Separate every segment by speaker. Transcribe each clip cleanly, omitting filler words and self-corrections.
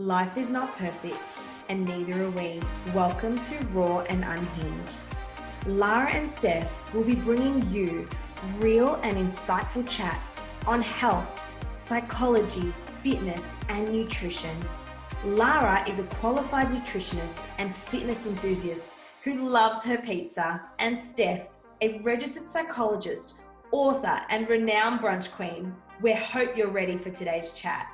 Speaker 1: Life is not perfect, and neither are we. Welcome to Raw and Unhinged. Lara and Steph will be bringing you real and insightful chats on health, psychology, fitness, and nutrition. Lara is a qualified nutritionist and fitness enthusiast who loves her pizza, and Steph, a registered psychologist, author, and renowned brunch queen. We hope you're ready for today's chat.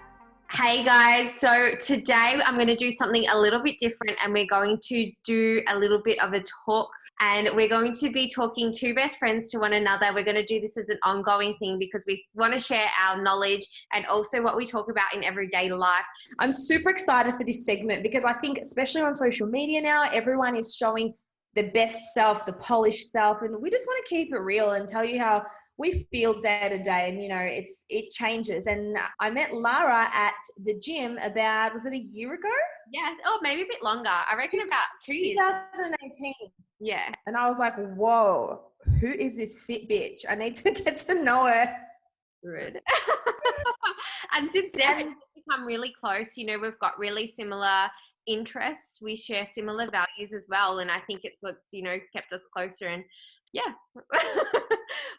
Speaker 2: Hey guys, so today I'm going to do something a little bit different, and we're going to do a little bit of a talk, and we're going to be talking two best friends to one another. We're going to do this as an ongoing thing because we want to share our knowledge and also what we talk about in everyday life.
Speaker 3: I'm super excited for this segment because I think especially on social media now, everyone is showing the best self, the polished self, and we just want to keep it real and tell you how we feel day to day, and it changes. And I met Lara at the gym about, was it a year ago?
Speaker 2: Yeah, maybe a bit longer. I reckon about 2 years.
Speaker 1: 2018.
Speaker 2: Yeah.
Speaker 1: And I was like, whoa, who is this fit bitch? I need to get to know her.
Speaker 2: Good. And since then, it's become really close. We've got really similar interests. We share similar values as well. And I think it's what's, kept us closer. And yeah.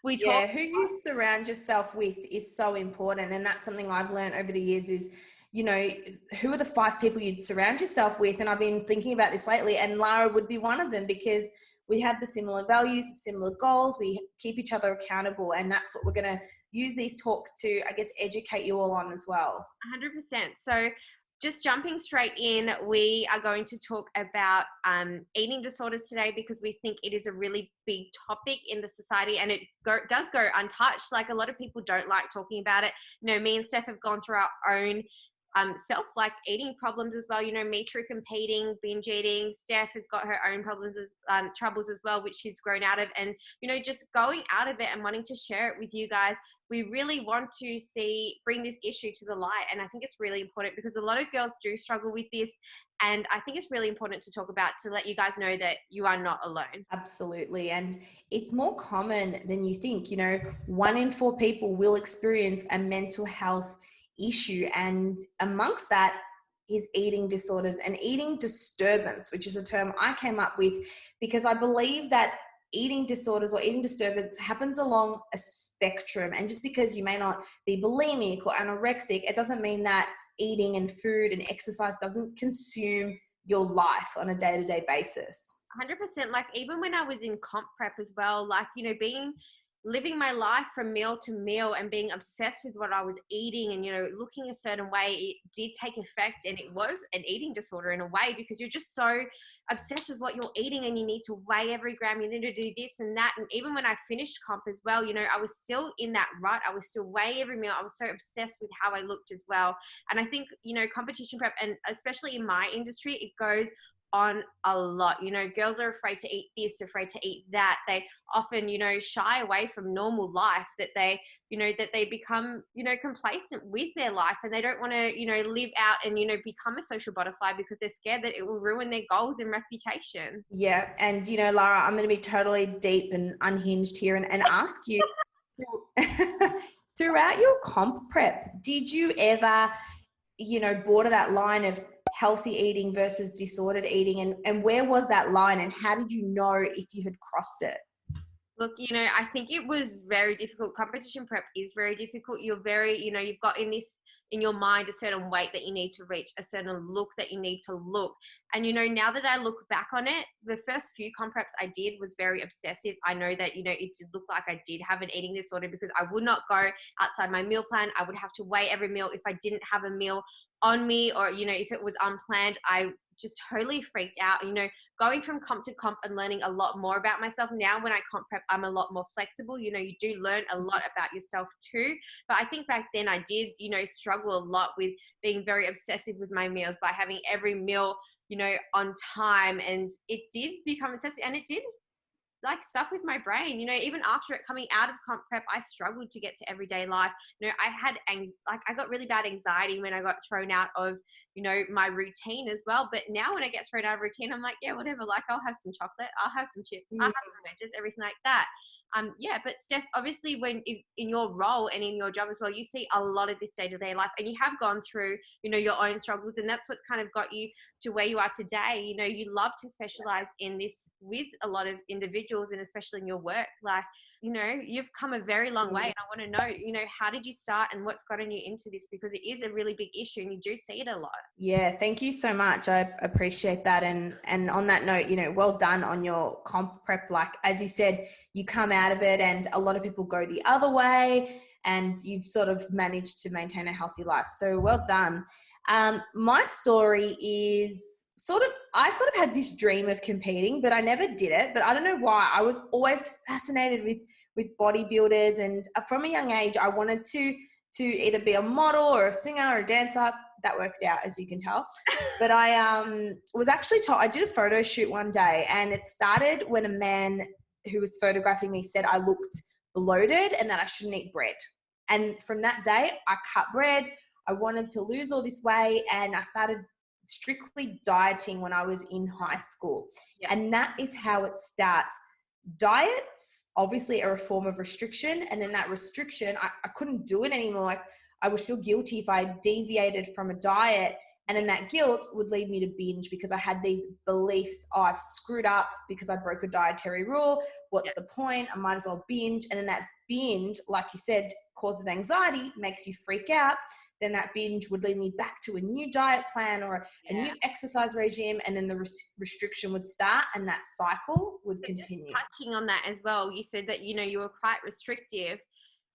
Speaker 1: Who you surround yourself with is so important. And that's something I've learned over the years is, who are the 5 people you'd surround yourself with? And I've been thinking about this lately, and Lara would be one of them because we have the similar values, the similar goals. We keep each other accountable. And that's what we're going to use these talks to, I guess, educate you all on as well.
Speaker 2: 100%. So just jumping straight in, we are going to talk about eating disorders today because we think it is a really big topic in the society, and it does go untouched. Like, a lot of people don't like talking about it. Me and Steph have gone through our own self, like, eating problems as well. Me through competing, binge eating. Steph has got her own problems, troubles as well, which she's grown out of. And, just going out of it and wanting to share it with you guys. We really want to bring this issue to the light. And I think it's really important because a lot of girls do struggle with this. And I think it's really important to talk about, to let you guys know that you are not alone.
Speaker 1: Absolutely. And it's more common than you think. 1 in 4 people will experience a mental health issue. And amongst that is eating disorders and eating disturbance, which is a term I came up with because I believe that eating disorders or eating disturbance happens along a spectrum. And just because you may not be bulimic or anorexic, it doesn't mean that eating and food and exercise doesn't consume your life on a day-to-day basis.
Speaker 2: 100%. Like, even when I was in comp prep as well, like, living my life from meal to meal and being obsessed with what I was eating and, looking a certain way, it did take effect. And it was an eating disorder in a way because you're just so obsessed with what you're eating and you need to weigh every gram. You need to do this and that. And even when I finished comp as well, I was still in that rut. I was still weighing every meal. I was so obsessed with how I looked as well. And I think, competition prep, and especially in my industry, it goes on a lot. Girls are afraid to eat this, afraid to eat that. They often, shy away from normal life, that they become, complacent with their life, and they don't want to, live out and, become a social butterfly because they're scared that it will ruin their goals and reputation.
Speaker 1: Yeah. And, Lara, I'm going to be totally deep and unhinged here and ask you throughout your comp prep, did you ever, border that line of healthy eating versus disordered eating, and where was that line, and how did you know if you had crossed it?
Speaker 2: Look, I think it was very difficult. Competition prep is very difficult. You're very, you've got in your mind a certain weight that you need to reach, a certain look that you need to look. And, now that I look back on it, the first few comp preps I did was very obsessive. I know that, it did look like I did have an eating disorder because I would not go outside my meal plan. I would have to weigh every meal. If I didn't have a meal on me, or, if it was unplanned, I just totally freaked out. Going from comp to comp and learning a lot more about myself. Now when I comp prep, I'm a lot more flexible. You do learn a lot about yourself too. But I think back then I did, struggle a lot with being very obsessive with my meals, by having every meal, on time. And it did become obsessive, and it did like stuff with my brain. Even after it, coming out of comp prep, I struggled to get to everyday life. I had I got really bad anxiety when I got thrown out of my routine as well. But now when I get thrown out of routine, I'm like, yeah, whatever, like, I'll have some chocolate, I'll have some chips, I'll have some wedges, everything like that. Yeah, but Steph, obviously in your role and in your job as well, you see a lot of this day-to-day life, and you have gone through, your own struggles, and that's what's kind of got you to where you are today. You love to specialize in this with a lot of individuals, and especially in your work. Like, you've come a very long way, and I want to know, how did you start and what's gotten you into this? Because it is a really big issue and you do see it a lot.
Speaker 1: Yeah, thank you so much. I appreciate that. And on that note, well done on your comp prep. Like, as you said, you come out of it, and a lot of people go the other way, and you've sort of managed to maintain a healthy life. So well done. My story is I sort of had this dream of competing, but I never did it. But I don't know why. I was always fascinated with bodybuilders, and from a young age, I wanted to either be a model or a singer or a dancer. That worked out, as you can tell. But I was actually told, I did a photo shoot one day, and it started when a man who was photographing me said I looked bloated and that I shouldn't eat bread. And from that day, I cut bread. I wanted to lose all this weight, and I started strictly dieting when I was in high school. Yeah. And that is how it starts. Diets obviously are a form of restriction, and then that restriction, I couldn't do it anymore. Like, I would feel guilty if I deviated from a diet, and then that guilt would lead me to binge because I had these beliefs: I've screwed up because I broke a dietary rule. What's the point? I might as well binge. And then that binge, like you said, causes anxiety, makes you freak out. Then that binge would lead me back to a new diet plan or a new exercise regime, and then the restriction would start, and that cycle would continue.
Speaker 2: Touching on that as well, you said that, you were quite restrictive.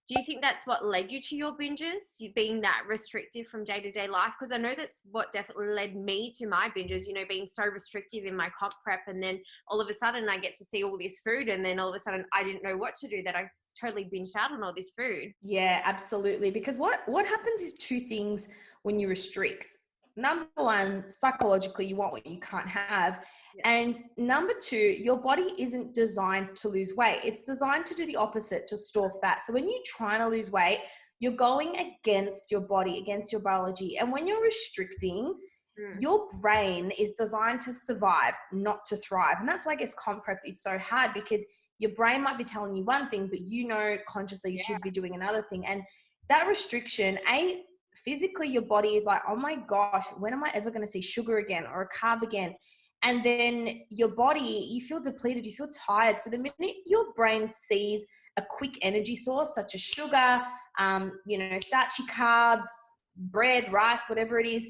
Speaker 2: Do you think that's what led you to your binges, you being that restrictive from day-to-day life? Because I know that's what definitely led me to my binges, being so restrictive in my comp prep, and then all of a sudden I get to see all this food, and then all of a sudden I didn't know what to do, that I totally binged out on all this food.
Speaker 1: Yeah, absolutely. Because what happens is two things when you restrict. Number one, psychologically, you want what you can't have. Yeah. And number two, your body isn't designed to lose weight. It's designed to do the opposite, to store fat. So when you're trying to lose weight, you're going against your body, against your biology. And when you're restricting, your brain is designed to survive, not to thrive. And that's why I guess comp prep is so hard, because your brain might be telling you one thing, but consciously you should be doing another thing. And that restriction, physically your body is like, oh my gosh, when am I ever going to see sugar again or a carb again? And then your body, you feel depleted, you feel tired. So the minute your brain sees a quick energy source such as sugar, starchy carbs, bread, rice, whatever it is,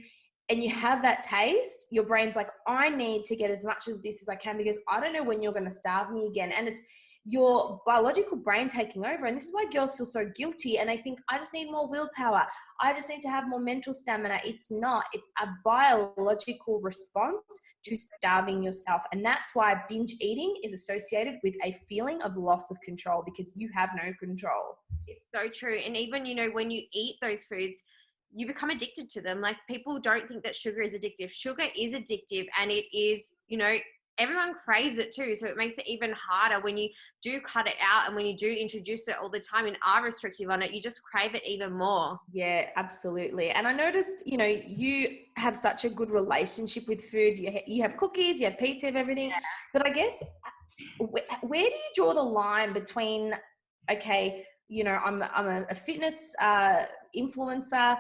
Speaker 1: and you have that taste, your brain's like, I need to get as much of this as I can, because I don't know when you're going to starve me again. And it's your biological brain taking over. And this is why girls feel so guilty, and they think, I just need more willpower, I just need to have more mental stamina. It's not. It's a biological response to starving yourself. And that's why binge eating is associated with a feeling of loss of control, because you have no control.
Speaker 2: It's so true. And even, when you eat those foods, you become addicted to them. Like, people don't think that sugar is addictive. Sugar is addictive, and it is, everyone craves it too. So it makes it even harder when you do cut it out, and when you do introduce it all the time and are restrictive on it, you just crave it even more.
Speaker 1: Yeah, absolutely. And I noticed, you have such a good relationship with food. You have cookies, you have pizza, you have everything. Yeah. But I guess, where do you draw the line between, okay, I'm a fitness influencer,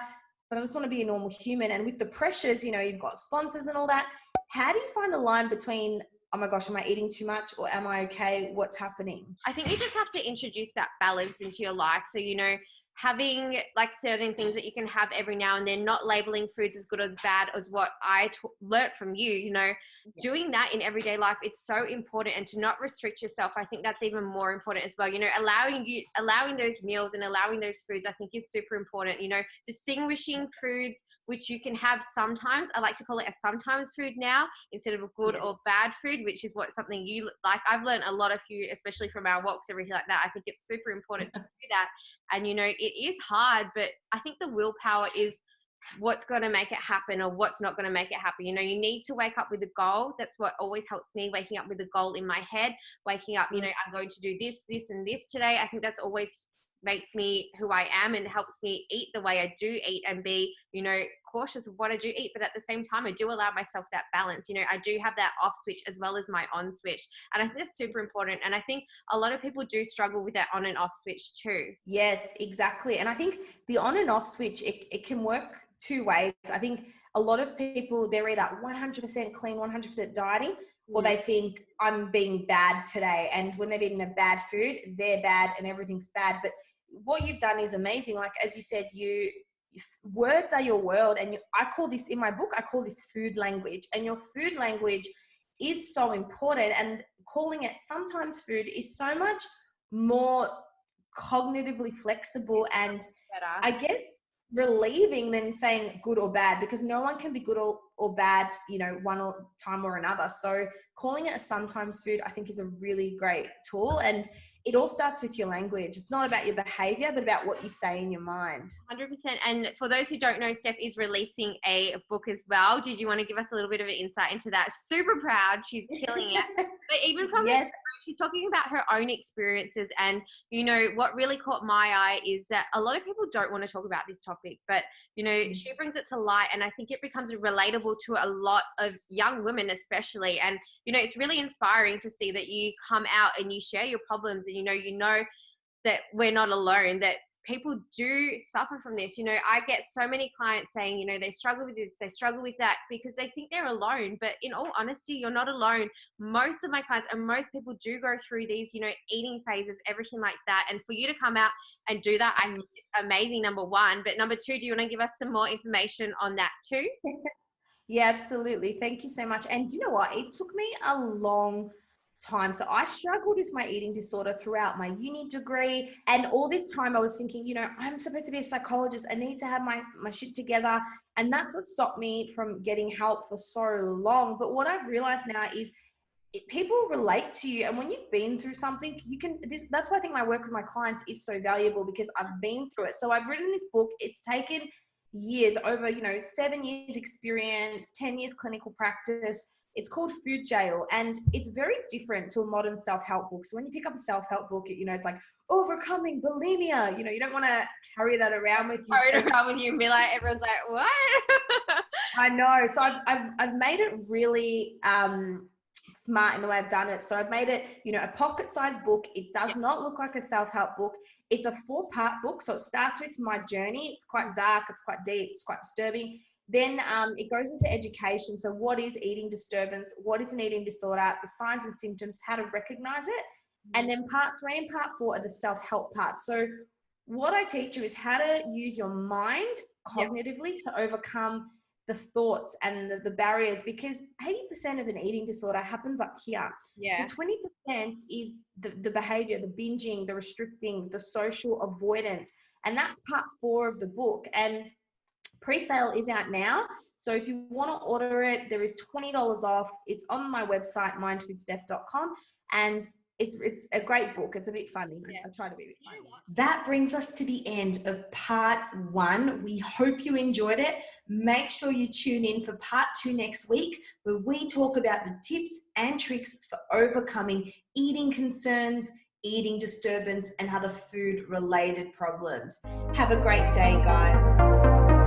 Speaker 1: but I just want to be a normal human. And with the pressures, you've got sponsors and all that. How do you find the line between, oh my gosh, am I eating too much, or am I okay? What's happening?
Speaker 2: I think you just have to introduce that balance into your life. So, having like certain things that you can have every now and then, not labeling foods as good or as bad as what I learnt from you, doing that in everyday life, it's so important. And to not restrict yourself, I think that's even more important as well. Allowing those meals and allowing those foods, I think is super important. Distinguishing foods which you can have sometimes. I like to call it a sometimes food now, instead of a good or bad food, which is something you like. I've learned a lot of you, especially from our walks, everything like that. I think it's super important to do that. And, it is hard, but I think the willpower is what's going to make it happen, or what's not going to make it happen. You need to wake up with a goal. That's what always helps me, waking up with a goal in my head, waking up, I'm going to do this, this, and this today. I think that's always makes me who I am and helps me eat the way I do eat and be, you know, cautious of what I do eat. But at the same time, I do allow myself that balance. You know, I do have that off switch as well as my on switch. And I think that's super important. And I think a lot of people do struggle with that on and off switch too.
Speaker 1: Yes, exactly. And I think the on and off switch, it can work two ways. I think a lot of people, they're either 100% clean, 100% dieting, or they think I'm being bad today. And when they've eaten a bad food, they're bad and everything's bad. But what you've done is amazing. Like, as you said, words are your world. And I call this, in my book, I call this food language. And your food language is so important. And calling it sometimes food is so much more cognitively flexible and
Speaker 2: Better.
Speaker 1: I guess relieving than saying good or bad, because no one can be good or bad, you know, one time or another. So calling it a sometimes food, I think, is a really great tool. And it all starts with your language. It's not about your behavior, but about what you say in your mind.
Speaker 2: 100%. And for those who don't know, Steph is releasing a book as well. Did you want to give us a little bit of an insight into that? Super proud. She's killing it. But even from
Speaker 1: Yes.
Speaker 2: she's talking about her own experiences. And, you know, what really caught my eye is that a lot of people don't want to talk about this topic, but, you know, she brings it to light. And I think it becomes relatable to a lot of young women, especially. And, you know, it's really inspiring to see that you come out and you share your problems, and, you know that we're not alone, that people do suffer from this. You know, I get so many clients saying, you know, they struggle with this, they struggle with that, because they think they're alone. But in all honesty, you're not alone. Most of my clients and most people do go through these, you know, eating phases, everything like that. And for you to come out and do that, I think it's amazing, number one. But number two, do you want to give us some more information on that too?
Speaker 3: Yeah, absolutely. Thank you so much. And do you know what? It took me a long time. So I struggled with my eating disorder throughout my uni degree. And all this time I was thinking, you know, I'm supposed to be a psychologist. I need to have my shit together. And that's what stopped me from getting help for so long. But what I've realized now is people relate to you. And when you've been through something, that's why I think my work with my clients is so valuable, because I've been through it. So I've written this book. It's taken years, over, 7 years experience, 10 years clinical practice. It's called Food Jail, and it's very different to a modern self-help book. So when you pick up a self-help book, it's like overcoming bulimia. You don't want to carry that around with you.
Speaker 2: Carry it around with you and be like, everyone's like, what?
Speaker 3: I know. So I've made it really smart in the way I've done it. So I've made it, a pocket-sized book. It does not look like a self-help book. It's a 4-part book. So it starts with my journey. It's quite dark. It's quite deep. It's quite disturbing. Then it goes into education. So what is eating disturbance? What is an eating disorder? The signs and symptoms, how to recognize it. And then part 3 and part 4 are the self-help parts. So what I teach you is how to use your mind cognitively to overcome the thoughts and the barriers, because 80% of an eating disorder happens up here.
Speaker 2: Yeah.
Speaker 3: The 20% is the behavior, the binging, the restricting, the social avoidance. And that's part 4 of the book. And pre-sale is out now. So if you want to order it, there is $20 off. It's on my website, mindfoodsteph.com. And it's a great book. It's a bit funny.
Speaker 2: Yeah.
Speaker 3: I try to be a bit funny.
Speaker 1: That brings us to the end of part 1. We hope you enjoyed it. Make sure you tune in for part 2 next week, where we talk about the tips and tricks for overcoming eating concerns, eating disturbance, and other food-related problems. Have a great day, guys.